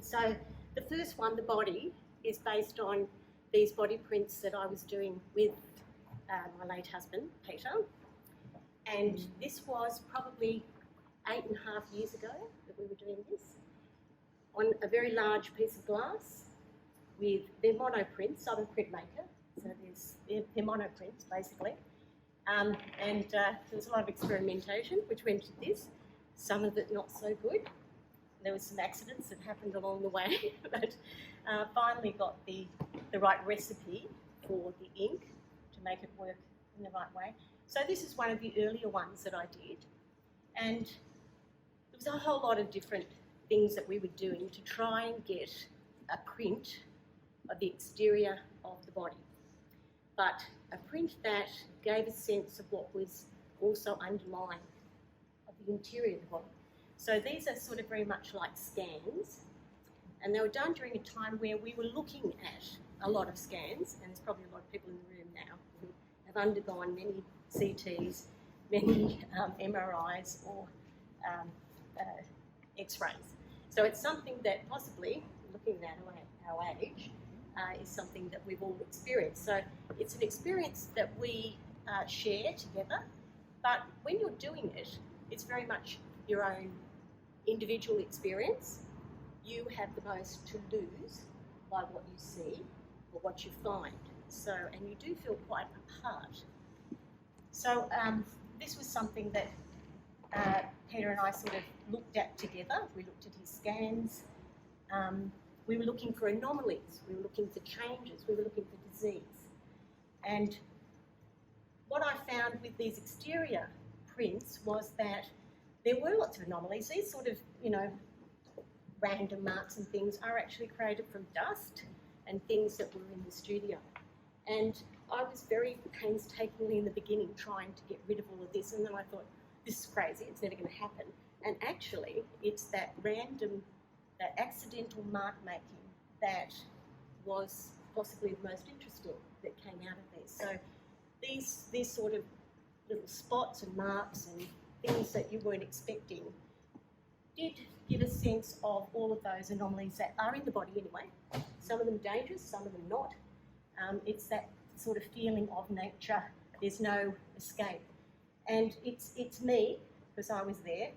So the first one, the body, is based on these body prints that I was doing with my late husband, Peter. And this was probably 8.5 years ago that we were doing this on a very large piece of glass with their monoprints. I'm a printmaker, so they're monoprints basically. And there was a lot of experimentation which went to this, some of it not so good. There was some accidents that happened along the way, but finally got the right recipe for the ink to make it work in the right way. So this is one of the earlier ones that I did, and there was a whole lot of different things that we were doing to try and get a print of the exterior of the body, but a print that gave a sense of what was also underlying of the interior of the body. So these are sort of very much like scans, and they were done during a time where we were looking at a lot of scans, and there's probably a lot of people in the room now who have undergone many CTs, many MRIs or X-rays. So it's something that possibly, looking at our age, is something that we've all experienced. So it's an experience that we share together, but when you're doing it, it's very much your own individual experience. You have the most to lose by what you see or what you find. So, and you do feel quite apart. So this was something that Peter and I sort of looked at together. We looked at his scans. We were looking for anomalies. We were looking for changes. We were looking for disease. And what I found with these exterior prints was that there were lots of anomalies. These sort of, random marks and things are actually created from dust and things that were in the studio. And I was very painstakingly in the beginning trying to get rid of all of this, and then I thought, this is crazy, it's never going to happen. And actually, it's that random, that accidental mark making that was possibly the most interesting that came out of this. So these sort of little spots and marks and things that you weren't expecting did give a sense of all of those anomalies that are in the body anyway. Some of them dangerous, some of them not. It's that sort of feeling of nature. There's no escape. And it's me, because I was there.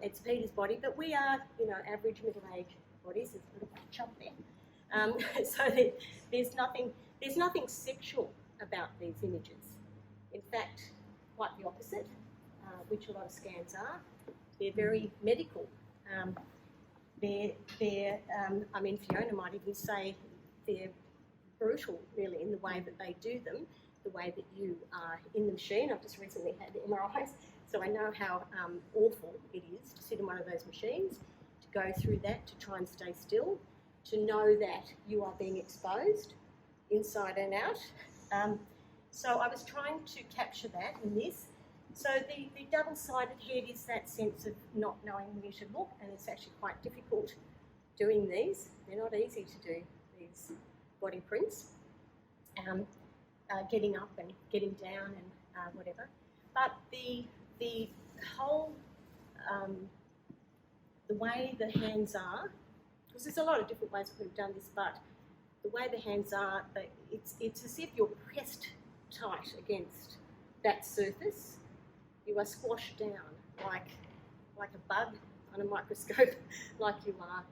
It's Peter's body, but we are, average middle-aged bodies. There's a little chub there. So there's nothing sexual about these images. In fact, quite the opposite, which a lot of scans are. They're very medical. Fiona might even say they're brutal, really, in the way that they do them, the way that you are in the machine. I've just recently had MRIs, so I know how awful it is to sit in one of those machines, to go through that, to try and stay still, to know that you are being exposed inside and out. So I was trying to capture that in this. So the double-sided head is that sense of not knowing where to look, and it's actually quite difficult doing these. They're not easy to do, these body prints, getting up and getting down and whatever. But the whole, the way the hands are, because there's a lot of different ways we could have done this, but the way the hands are, it's as if you're pressed tight against that surface. You are squashed down like a bug on a microscope, like you are.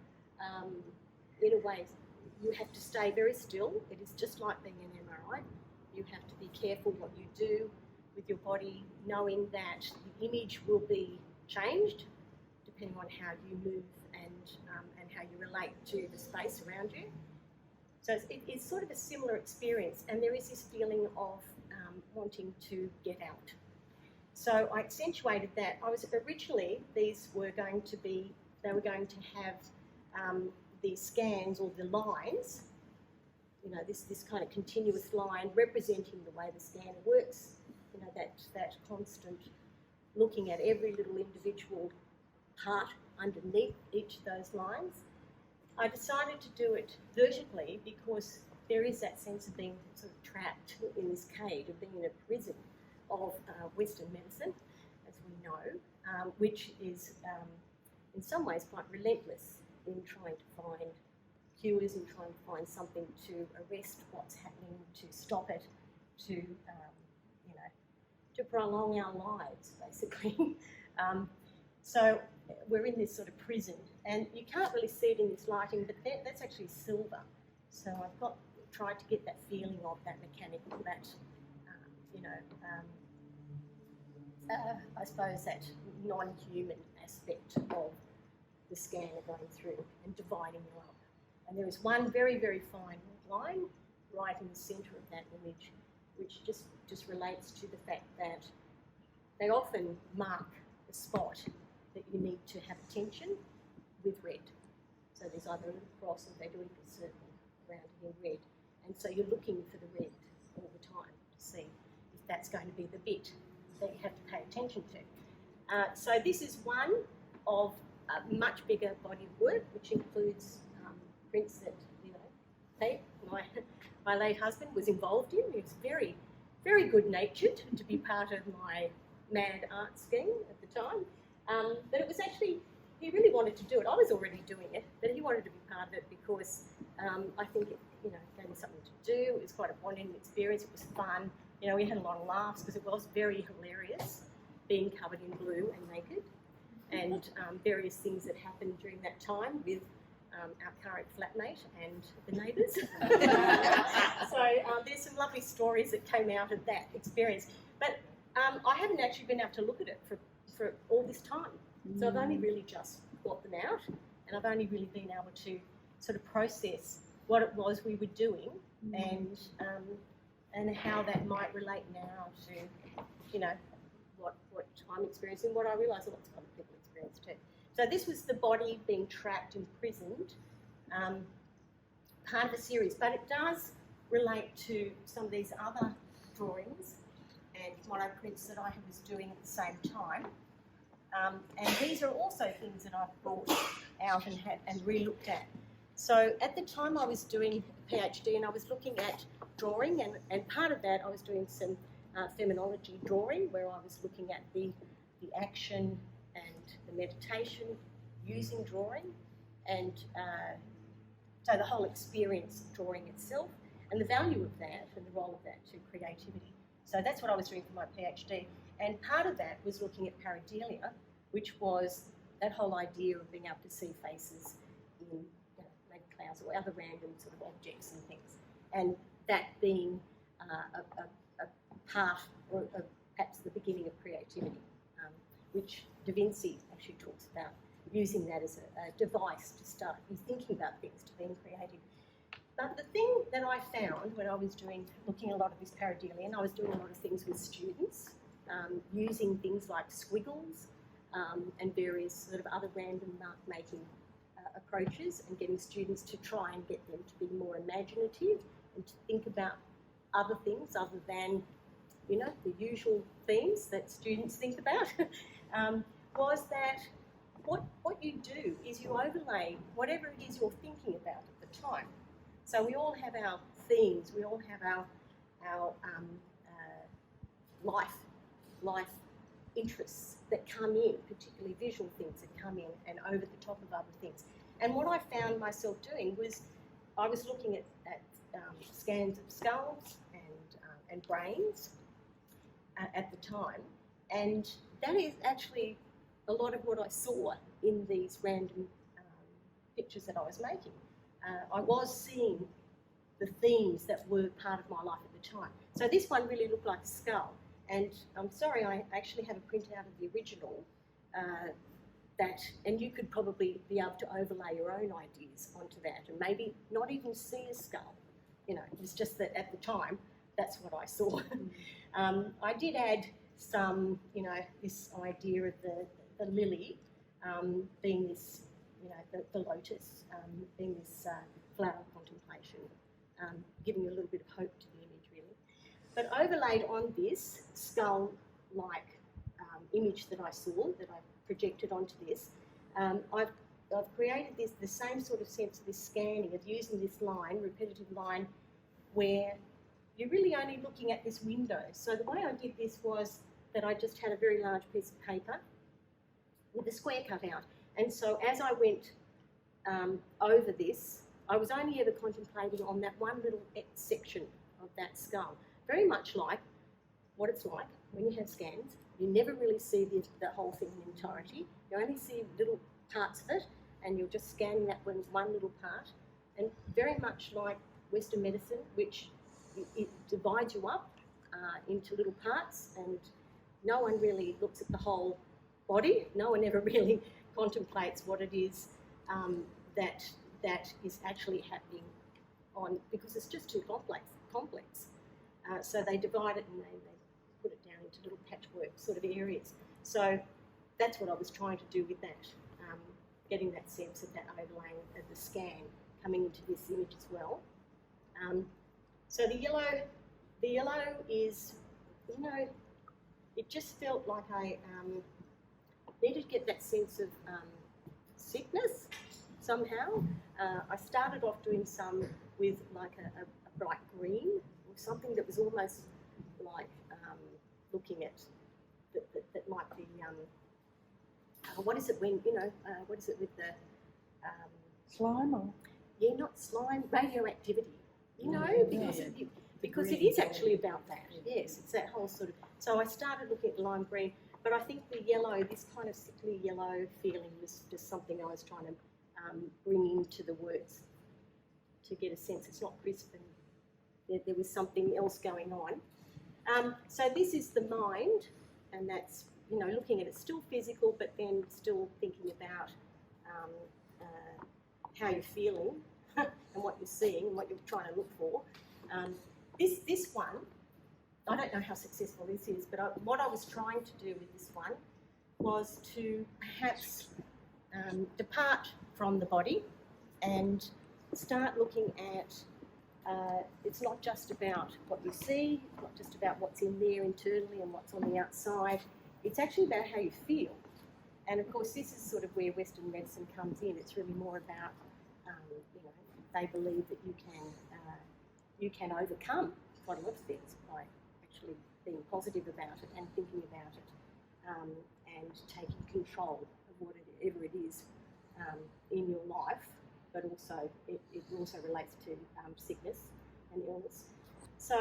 In a way, you have to stay very still. It is just like being an MRI. You have to be careful what you do with your body, knowing that the image will be changed depending on how you move and how you relate to the space around you. So it's sort of a similar experience, and there is this feeling of wanting to get out. So I accentuated that. Originally, these were going to have the scans or the lines, this kind of continuous line representing the way the scanner works, that constant looking at every little individual part underneath each of those lines. I decided to do it vertically because there is that sense of being sort of trapped in this cage, of being in a prison of Western medicine, as we know, which is in some ways quite relentless in trying to find cures and trying to find something to arrest what's happening, to stop it, to to prolong our lives, basically. So we're in this sort of prison, and you can't really see it in this lighting, but that's actually silver. So I've tried to get that feeling of that mechanical, that I suppose that non-human aspect of the scanner going through and dividing you up. And there is one very, very fine line right in the centre of that image, which just relates to the fact that they often mark the spot that you need to have attention with red. So there's either a little cross or they do a little circle around it in red. And so you're looking for the red all the time to see if that's going to be the bit that you have to pay attention to. So this is one of a much bigger body of work, which includes prints that, Pete, my late husband, was involved in. He was very, very good-natured to be part of my mad art scheme at the time. But it was actually, he really wanted to do it. I was already doing it, but he wanted to be part of it because I think it, gave me something to do. It was quite a bonding experience. It was fun. We had a lot of laughs because it was very hilarious being covered in blue and naked, and various things that happened during that time with our current flatmate and the neighbours. So there's some lovely stories that came out of that experience. But I haven't actually been able to look at it for all this time. So I've only really just got them out, and I've only really been able to sort of process what it was we were doing and how that might relate now to, what I'm experiencing, what I realise lots of other people experience too. So this was the body being trapped, imprisoned, part of a series, but it does relate to some of these other drawings and monoprints that I was doing at the same time. And these are also things that I've brought out and re-looked at. So at the time I was doing a PhD and I was looking at drawing, and part of that I was doing some feminology drawing where I was looking at the action and the meditation using drawing, and so the whole experience of drawing itself and the value of that and the role of that to creativity. So that's what I was doing for my PhD, and part of that was looking at pareidolia, which was that whole idea of being able to see faces in maybe clouds or other random sort of objects and things, and that being a part or perhaps the beginning of creativity, which Da Vinci actually talks about using that as a device to start thinking about things, to being creative. But the thing that I found when I was looking at a lot of this pareidolia, and I was doing a lot of things with students, using things like squiggles and various sort of other random mark-making approaches, and getting students to try and get them to be more imaginative and to think about other things other than, the usual themes that students think about, was that what you do is you overlay whatever it is you're thinking about at the time. So we all have our themes, we all have our life interests that come in, particularly visual things that come in and over the top of other things. And what I found myself doing was I was looking at scans of skulls and brains at the time, and that is actually a lot of what I saw in these random pictures that I was making. I was seeing the themes that were part of my life at the time. So this one really looked like a skull, and I'm sorry, I actually have a printout of the original and you could probably be able to overlay your own ideas onto that and maybe not even see a skull. It's just that at the time, that's what I saw. I did add some, this idea of the lily being this, the lotus being this flower of contemplation, giving a little bit of hope to the image, really. But overlaid on this skull-like image that I saw, that I projected onto this, I've created the same sort of sense of this scanning, of using this line, repetitive line, where you're really only looking at this window. So the way I did this was that I just had a very large piece of paper with a square cut out. And so as I went over this, I was only ever contemplating on that one little section of that skull, very much like what it's like when you have scans. You never really see the whole thing in entirety. You only see little parts of it, and you're just scanning that one little part. And very much like Western medicine, which it divides you up into little parts, and no one really looks at the whole body. No one ever really contemplates what it is that is actually happening because it's just too complex. So they divide it and they put it down into little patchwork sort of areas. So that's what I was trying to do with that, getting that sense of that overlaying of the scan coming into this image as well. So the yellow is, it just felt like I needed to get that sense of sickness somehow. I started off doing some with like a bright green, or something that was almost like looking at that might be what is it when what is it with the slime or not slime, radioactivity, because it is actually about that. Yes, it's that whole sort of. So I started looking at lime green, but I think the yellow, this kind of sickly yellow feeling, was just something I was trying to bring into the works to get a sense. It's not crisp, and there was something else going on. So this is the mind, and that's looking at it, still physical, but then still thinking about how you're feeling and what you're seeing and what you're trying to look for. This one, I don't know how successful this is, but what I was trying to do with this one was to perhaps depart from the body and start looking at, it's not just about what you see, not just about what's in there internally and what's on the outside, it's actually about how you feel. And of course this is sort of where Western medicine comes in. It's really more about, they believe that you can overcome quite a lot of things by actually being positive about it and thinking about it, and taking control of whatever it is in your life, but also it also relates to sickness and illness. So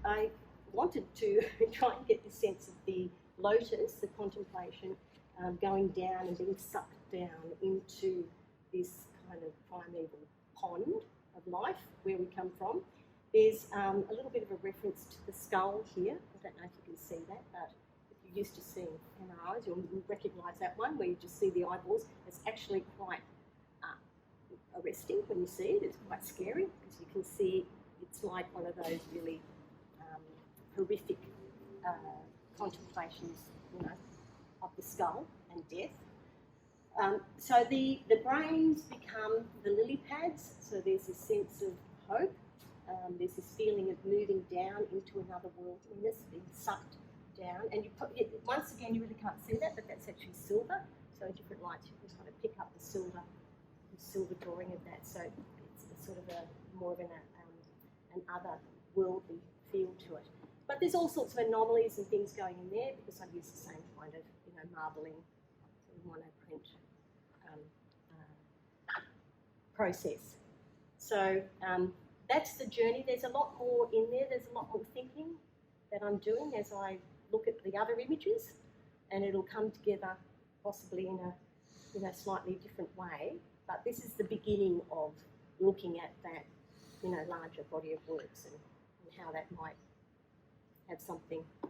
I wanted to try and get the sense of the lotus, the contemplation, going down and being sucked down into this kind of primeval pond of life where we come from. There's a little bit of a reference to the skull here. I don't know if you can see that, but if you're used to seeing MRIs, you'll recognise that one where you just see the eyeballs. It's actually quite arresting when you see it. It's quite scary because you can see it's like one of those really horrific contemplations, of the skull and death. So the brains become the lily pads. So there's this sense of hope. There's this feeling of moving down into another worldliness, being sucked down. And once again, you really can't see that, but that's actually silver. So in different lights, you can kind of pick up the silver drawing of that. So it's sort of more of an other worldly feel to it. But there's all sorts of anomalies and things going in there because I've used the same kind of marbling, monoprint process. So that's the journey. There's a lot more in there. There's a lot more thinking that I'm doing as I look at the other images, and it'll come together possibly in a slightly different way. But this is the beginning of looking at that, larger body of works and how that might have something to